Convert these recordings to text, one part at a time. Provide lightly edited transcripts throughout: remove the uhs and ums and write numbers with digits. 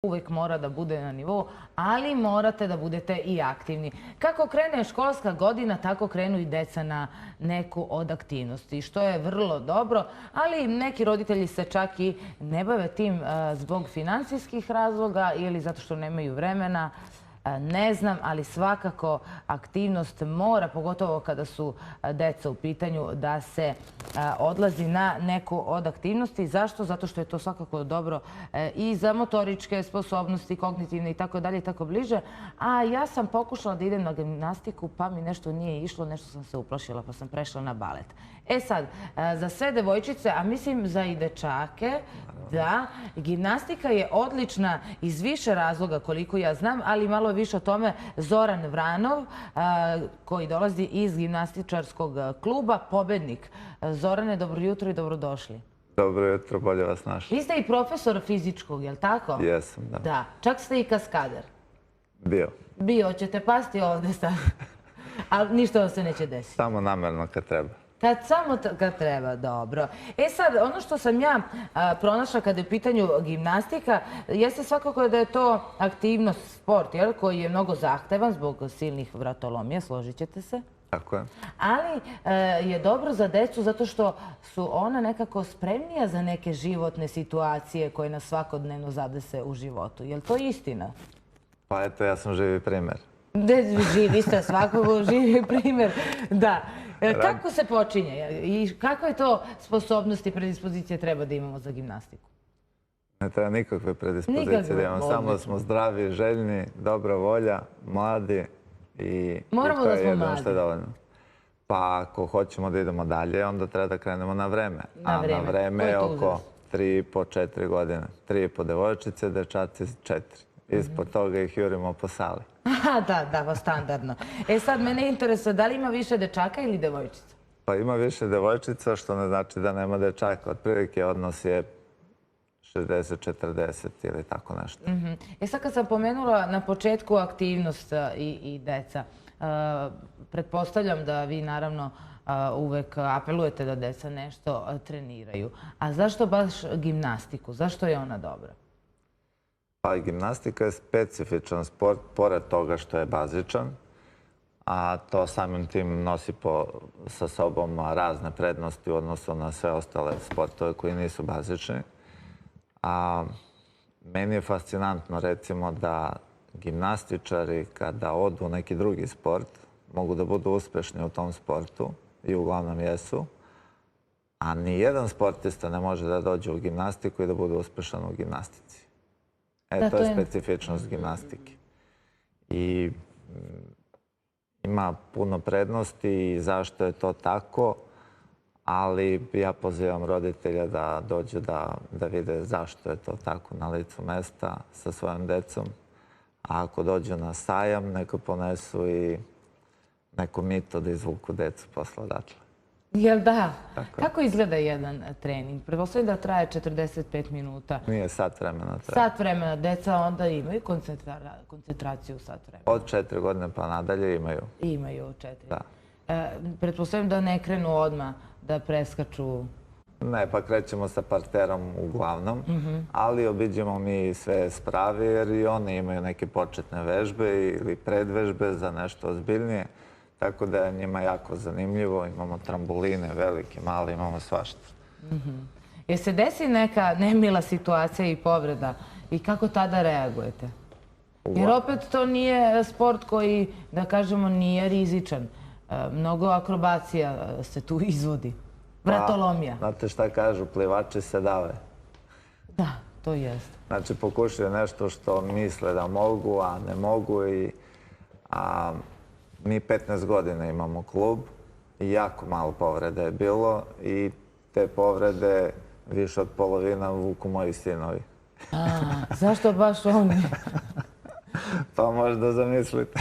uvijek mora da bude na nivou, ali morate da budete i aktivni. Kako krene školska godina, tako krenu i deca na neku od aktivnosti, što je vrlo dobro, ali neki roditelji se čak i ne bave tim zbog finansijskih razloga ili zato što nemaju vremena. Ne znam, ali svakako aktivnost mora, pogotovo kada su deca u pitanju, da se odlazi na neku od aktivnosti. Zašto? Zato što je to svakako dobro i za motoričke sposobnosti, kognitivne i tako dalje i tako bliže. A ja sam pokušala da idem na gimnastiku, pa mi nešto nije išlo, nešto sam se uplašila, pa sam prešla na balet. E sad, za sve devojčice, a mislim za i dečake, da, gimnastika je odlična iz više razloga koliko ja znam, ali malo više o tome Zoran Vranov, koji dolazi iz gimnastičarskog kluba, pobednik. Zorane, dobro jutro i dobrodošli. Dobro jutro, bolje vas našli. Vi ste i profesor fizičkog, je li tako? Jesam, da. Da, čak ste i kaskader. Bio. Ćete pasti ovde sad. Ali ništa vam se neće desiti. Samo namerno kad treba. Samo kad treba, dobro. E sad, ono što sam ja pronašla kada je u pitanju gimnastika, jeste svakako da je to aktivnost, sport, koji je mnogo zahtevan zbog silnih vratolomija, složit ćete se. Tako je. Ali je dobro za decu zato što su ona nekako spremnija za neke životne situacije koje nas svakodnevno zadese u životu. Je li to istina? Pa eto, ja sam živi primer. Živi ste, svakako živi primer, da. Kako se počinje i kakve to sposobnosti i predispozicije treba da imamo za gimnastiku? Ne treba nikakve predispozicije da imamo, samo da smo zdravi, željni, dobra volja, mladi i moramo da smo mladi. Pa ako hoćemo da idemo dalje, onda treba da krenemo na vreme. Na vreme. A na vreme je oko 3,5-4 godine. 3,5 devojčice, dečaci 4. Ispod toga ih jurimo po sali. Da, standardno. E sad, mene interesuje, da li ima više dečaka ili devojčica? Pa ima više devojčica, što ne znači da nema dečaka. Otprilike odnos je 60-40 ili tako nešto. E sad kad sam pomenula na početku aktivnost i deca, pretpostavljam da vi naravno uvek apelujete da deca nešto treniraju. A zašto baš gimnastiku? Zašto je ona dobra? Pa gimnastika je specifičan sport, pored toga što je bazičan, a to samim tim nosi sa sobom razne prednosti u odnosu na sve ostale sportove koji nisu bazični. A meni je fascinantno, recimo, da gimnastičari kada odu u neki drugi sport mogu da budu uspešni u tom sportu i uglavnom jesu, a nijedan sportista ne može da dođe u gimnastiku i da bude uspešan u gimnastici. To je specifičnost gimnastike. I ima puno prednosti i zašto je to tako, ali ja pozivam roditelja da dođu da vide zašto je to tako na licu mesta sa svojom decom. A ako dođu na sajam, neka ponesu i neko mito da izvuku decu posle odatle. Jel da? Kako izgleda jedan trening? Pretpostavljam da traje 45 minuta. Nije, sat vremena traje. Sat vremena. Deca onda imaju koncentraciju sat vremena. Od 4 godine pa nadalje imaju. Imaju 4. Da. Pretpostavljam da ne krenu odmah da preskaču. Ne, pa krećemo sa parterom uglavnom, ali obiđemo mi sve sprave jer i one imaju neke početne vežbe ili predvežbe za nešto ozbiljnije. Tako da je njima jako zanimljivo. Imamo trambuline, velike, male, imamo svašta. Jer se desi neka nemila situacija i povreda i kako tada reagujete? Jer opet to nije sport koji, da kažemo, nije rizičan. Mnogo akrobacija se tu izvodi. Vratolomija. Znate šta kažu, plivači se dave. Da, to jeste. Znači, pokušaju nešto što misle da mogu, a ne mogu i... Mi 15 godina imamo klub i jako malo povreda je bilo i te povrede više od polovina vuku moji sinovi. Zašto baš oni? Pa možda zamislite.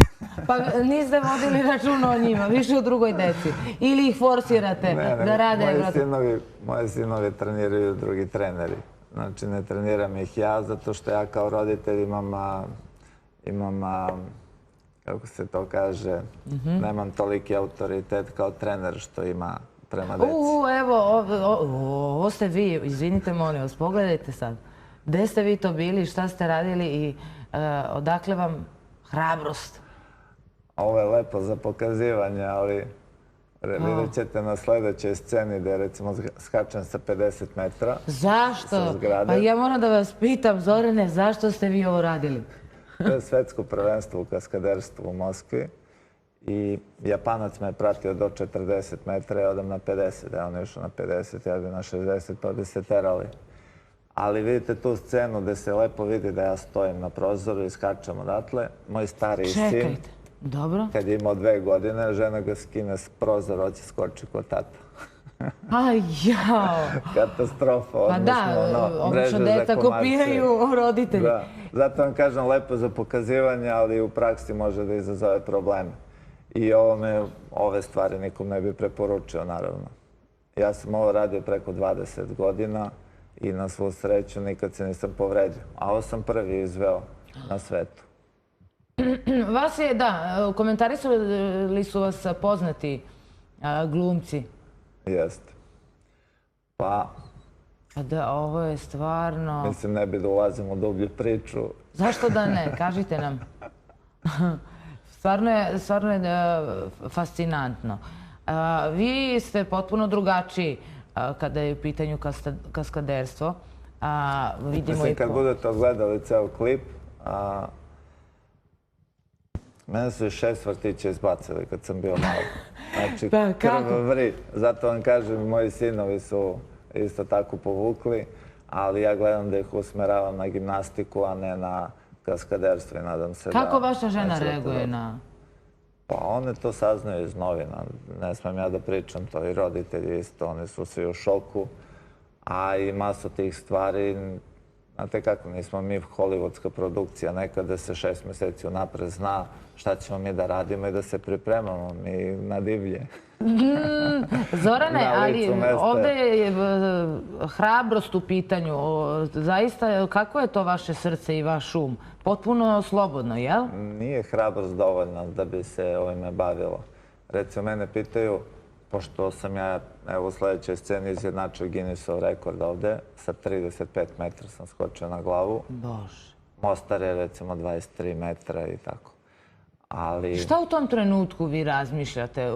Pa niste vodili računa o njima, više o drugoj deci. Ili ih forsirate da rade... Moji sinovi treniraju drugi treneri. Znači, ne treniram ih ja, zato što ja kao roditelj imam kako se to kaže, nemam toliki autoritet kao trener što ima prema deci. Evo, ovo ste vi, izvinite molim vas, pogledajte sad. Gde ste vi to bili, šta ste radili i odakle vam hrabrost? Ovo je lepo za pokazivanje, ali vidjet ćete na sledećoj sceni da je recimo skačem sa 50 metra. Zašto? Sa zgrade. Pa ja moram da vas pitam, Zorane, zašto ste vi ovo radili? To je svetsko prvenstvo u kaskaderstvu u Moskvi i Japanac me pratio do 40 metra, ja odem na 50, ja on je išao na 50, ja bi na 60, pa bi se terali. Ali vidite tu scenu gde se lepo vidi da ja stojim na prozoru i skačem odatle. Moj stariji sin, Čekajte, dobro. kad je imao 2 godine, žena ga skine s prozora, hoće skoči kod tata. Aj, jao. Katastrofa, Pa da, obično deca kopiraju roditelji. Da, zato vam kažem lepo za pokazivanje, ali u praksi može da izazove probleme. I ove stvari nikom ne bi preporučio, naravno. Ja sam ovo radio preko 20 godina i na svu sreću nikad se nisam povredio. A ovo sam prvi izveo na svetu. Vas je, da, komentarisali su vas poznati glumci. Jeste. Pa, Da, ovo je stvarno... mislim, ne bi da ulazim u dublju priču. Zašto da ne? Kažite nam. Stvarno je fascinantno. Vi ste potpuno drugačiji kada je u pitanju kaskaderstvo. Mislim, kad budete odgledali ceo klip, mene su i 6 vrtića izbacili kad sam bio malo. Znači, krv vri. Zato vam kažem, moji sinovi su isto tako povukli, ali ja gledam da ih usmeravam na gimnastiku, a ne na kaskaderstvo i nadam se da... Kako vaša žena reaguje na... Pa one to saznaju iz novina. Ne smem ja da pričam to, i roditelji isto, oni su svi u šoku. A i masu tih stvari, znate kako, nismo mi hollywoodska produkcija, nekada se 6 meseci unapred zna šta ćemo mi da radimo i da se pripremamo mi na divlje. Zorane, ali ovde je hrabrost u pitanju. Zaista, kako je to vaše srce i vaš um? Potpuno slobodno, jel? Nije hrabrost dovoljna da bi se ovime bavilo. Recimo, mene pitaju, pošto sam ja u sledećoj sceni izjednačio Guinnessov rekord ovde, sa 35 metra sam skočio na glavu. Bože. Mostar je recimo 23 metra i tako. Ali... Šta u tom trenutku vi razmišljate?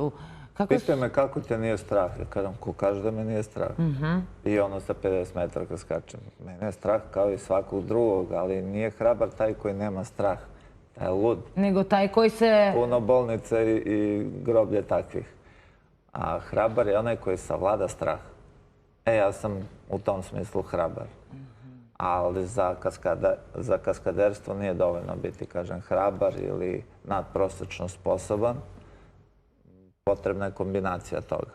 Pitaju me kako te nije strah. Ja kažem, ko kaže da me nije strah? I ono sa 50 metara kad skačem. Mene je strah kao i svakog drugog, ali nije hrabar taj koji nema strah. Taj je lud. Nego taj koji se... Puno bolnica i groblje takvih. A hrabar je onaj koji savlada strah. Ja sam u tom smislu hrabar. Ali za kaskaderstvo nije dovoljno biti, kažem, hrabar ili nadprosečno sposoban. Potrebna je kombinacija toga.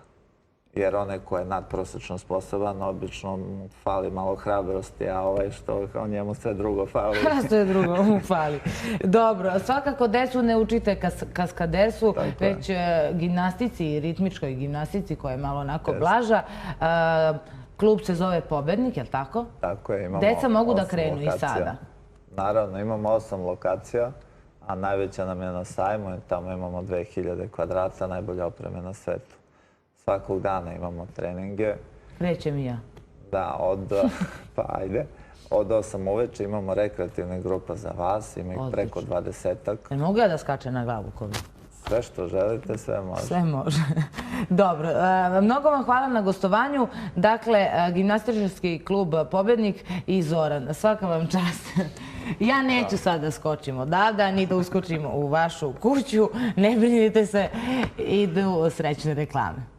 Jer onaj ko je nadprosečno sposoban, obično mu fali malo hrabrosti, a ovaj što njemu sve drugo fali. Sve drugo mu fali. Dobro, svakako decu ne učite kaskaderstvu, već gimnastici i ritmičkoj gimnastici koja je malo onako blaža. Klub se zove Pobednik, je li tako? Tako je, imamo 8 lokacija. Deca mogu da krenu i sada. Naravno, imamo 8 lokacija, a najveća nam je na sajmu, tamo imamo 2000 kvadrata, najbolja opreme na svetu. Svakog dana imamo treninge. Krećem i ja. Da, pa ajde. Od 8 uveče imamo rekreativne grupa za vas, ima ih preko 20-ak. Ne mogu ja da skačem na glavu ko vi? Sve što želite, sve može. Sve može. Dobro. Mnogo vam hvala na gostovanju. Dakle, gimnastičarski klub Pobednik i Zoran. Svaka vam čast. Ja neću sad da skočim odavda, ni da uskočim u vašu kuću. Ne brinite se. Idu srećne reklame.